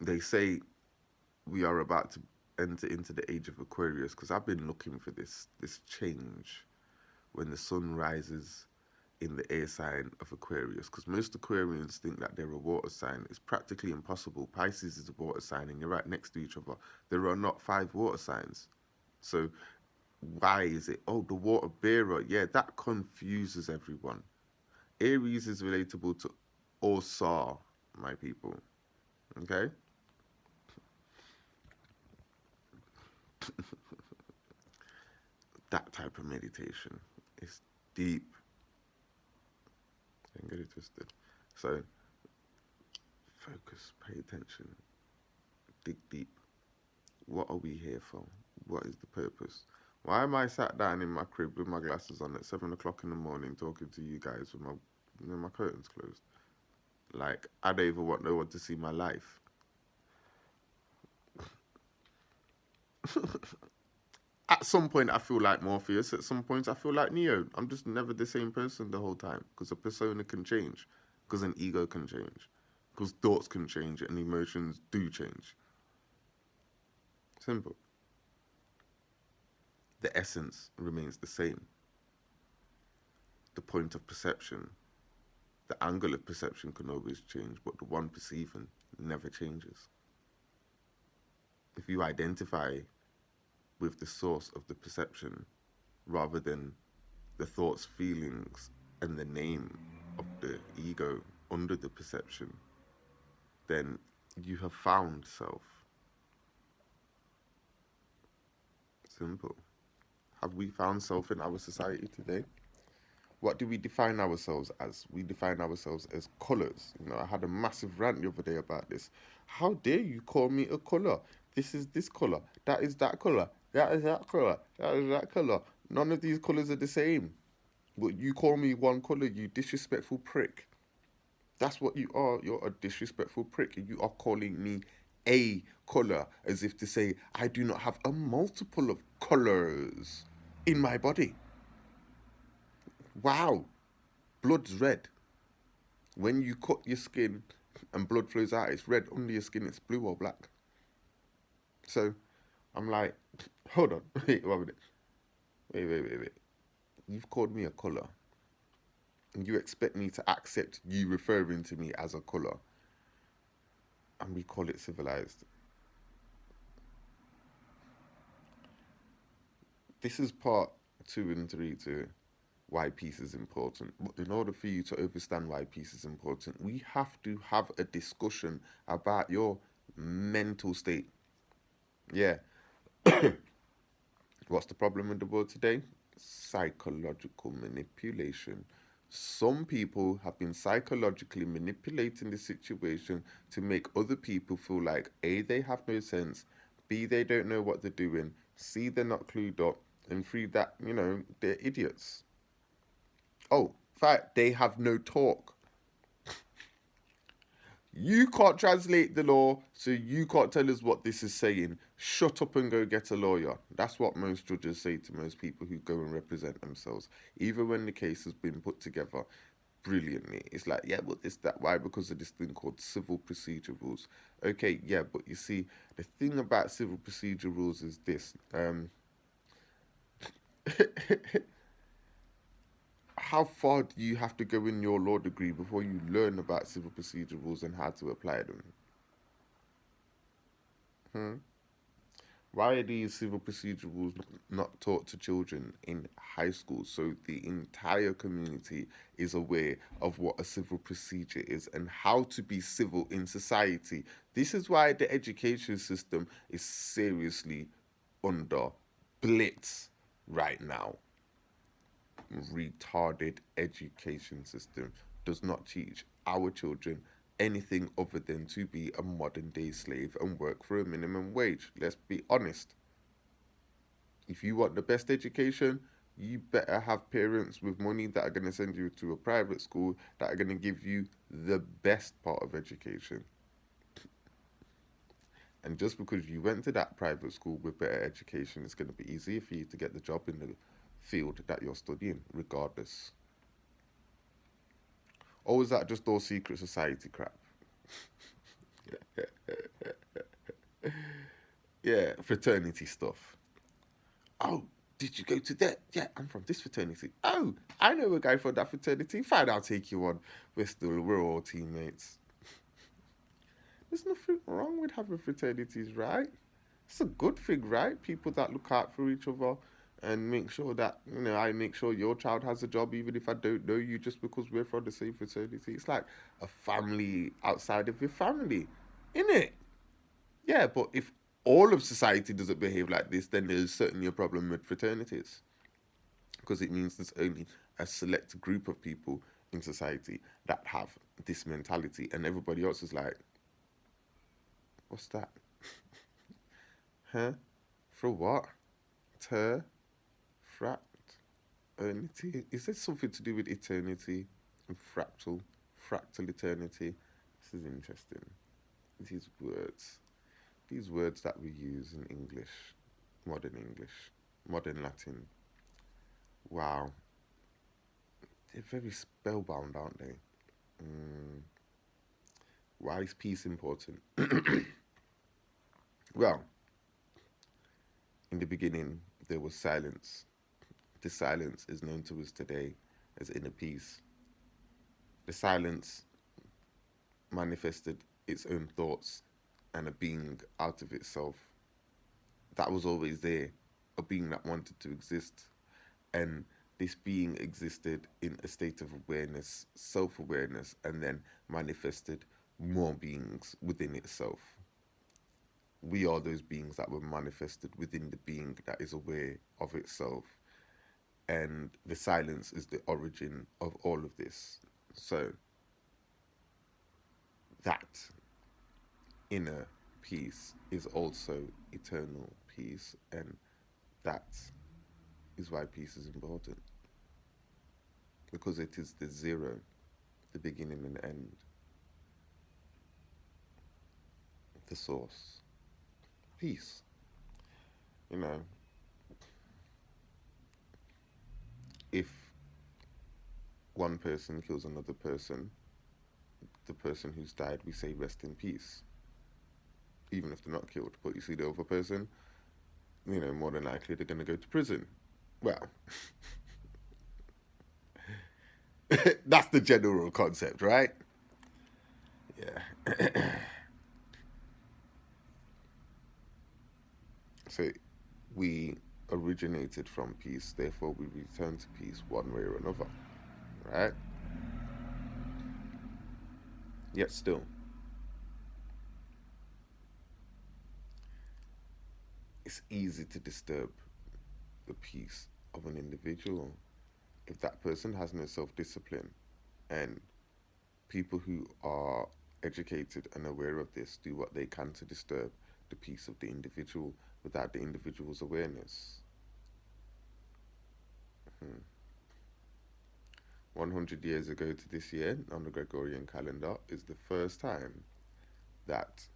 They say we are about to enter into the age of Aquarius because I've been looking for this change when the sun rises in the air sign of Aquarius because most Aquarians think that they're a water sign. It's practically impossible. Pisces is a water sign and you're right next to each other. There are not five water signs. So why is it? Oh, the water bearer. Yeah, that confuses everyone. Aries is relatable to all Saw, my people. Okay? That type of meditation is deep. Don't get it twisted. So focus, pay attention, dig deep. What are we here for? What is the purpose? Why am I sat down in my crib with my glasses on at 7 o'clock in the morning talking to you guys with my curtains closed? Like I don't even want no one to see my life. At some point, I feel like Morpheus. At some point, I feel like Neo. I'm just never the same person the whole time because a persona can change, because an ego can change, because thoughts can change and emotions do change. Simple. The essence remains the same. The point of perception, the angle of perception can always change, but the one perceiving never changes. If you identify with the source of the perception rather than the thoughts, feelings, and the name of the ego under the perception, then you have found self. Simple. Have we found self in our society today? What do we define ourselves as? We define ourselves as colours. I had a massive rant the other day about this. How dare you call me a colour? This is this colour. That is that colour. That is that colour. That is that colour. None of these colours are the same. But you call me one colour, you disrespectful prick. That's what you are. You're a disrespectful prick. You are calling me a colour as if to say I do not have a multiple of colours in my body. Wow. Blood's red. When you cut your skin and blood flows out, it's red. Under your skin, it's blue or black. So I'm like, hold on. Wait, 1 minute. Wait. You've called me a colour. And you expect me to accept you referring to me as a colour. And we call it civilized. This is part 2 and 3 to why peace is important. But in order for you to understand why peace is important, we have to have a discussion about your mental state. Yeah. What's the problem with the world today? Psychological manipulation. Some people have been psychologically manipulating the situation to make other people feel like A, they have no sense, B, they don't know what they're doing, C, they're not clued up, and three, that, they're idiots. Oh, fact, they have no talk. You can't translate the law, so you can't tell us what this is saying. Shut up and go get a lawyer. That's what most judges say to most people who go and represent themselves, even when the case has been put together brilliantly. It's like, yeah, but this, that, why? Because of this thing called civil procedure rules. Okay, yeah, but you see, the thing about civil procedure rules is this. How far do you have to go in your law degree before you learn about civil procedure rules and how to apply them? Hmm? Why are these civil procedure rules not taught to children in high school so the entire community is aware of what a civil procedure is and how to be civil in society? This is why the education system is seriously under blitz right now. Retarded education system does not teach our children anything other than to be a modern day slave and work for a minimum wage. Let's be honest. If you want the best education, you better have parents with money that are going to send you to a private school that are going to give you the best part of education. And just because you went to that private school with better education, it's going to be easier for you to get the job in the field that you're studying, regardless. Or is that just all secret society crap? Yeah, fraternity stuff. Oh, did you go to that? Yeah, I'm from this fraternity. Oh, I know a guy from that fraternity. Fine, I'll take you on. We're all teammates. There's nothing wrong with having fraternities, right? It's a good thing, right? People that look out for each other and make sure that, I make sure your child has a job even if I don't know you just because we're from the same fraternity. It's like a family outside of your family, innit? Yeah, but if all of society doesn't behave like this, then there's certainly a problem with fraternities because it means there's only a select group of people in society that have this mentality, and everybody else is like, what's that? Huh? For what? Ter? Frat? Eternity? Is there something to do with eternity and fractal? Fractal eternity? This is interesting. These words. These words that we use in English, modern Latin. Wow. They're very spellbound, aren't they? Mm, why is peace important? Well, in the beginning, there was silence. The silence is known to us today as inner peace. The silence manifested its own thoughts and a being out of itself that was always there, a being that wanted to exist. And this being existed in a state of awareness, self awareness, and then manifested more beings within itself. We are those beings that were manifested within the being that is aware of itself. And the silence is the origin of all of this. So, that inner peace is also eternal peace, and that is why peace is important because it is the zero, the beginning and end, the source. Peace. You know, if one person kills another person, the person who's died, we say rest in peace, even if they're not killed. But you see the other person, more than likely they're going to go to prison. Well, that's the general concept, right? Yeah. So we originated from peace, therefore we return to peace one way or another, right? Yet still, it's easy to disturb the peace of an individual if that person has no self discipline. And people who are educated and aware of this do what they can to disturb the peace of the individual without the individual's awareness. Hmm. 100 years ago to this year on the Gregorian calendar is the first time that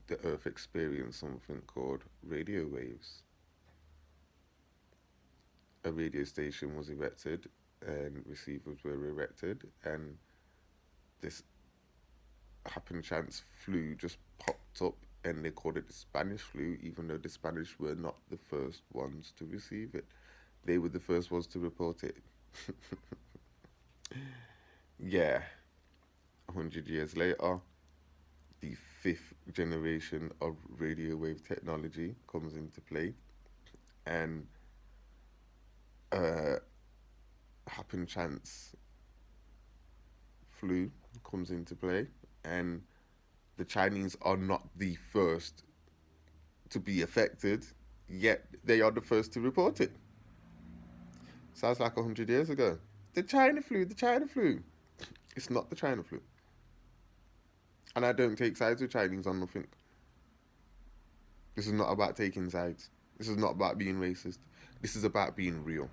the Earth experienced something called radio waves. A radio station was erected and receivers were erected, and this happen chance flu just popped up, and they called it the Spanish flu, even though the Spanish were not the first ones to receive it. They were the first ones to report it. Yeah, 100 years later, the fifth generation of radio wave technology comes into play, and uh, happen chance flu comes into play, and the Chinese are not the first to be affected, yet they are the first to report it. Sounds like 100 years ago. The China flu, the China flu. It's not the China flu. And I don't take sides with Chinese on nothing. This is not about taking sides. This is not about being racist. This is about being real.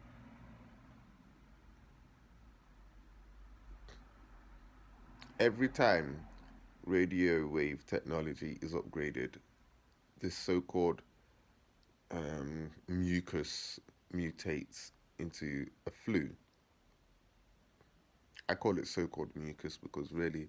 Every time radio wave technology is upgraded, this so called mucus mutates into a flu. I call it so called mucus because really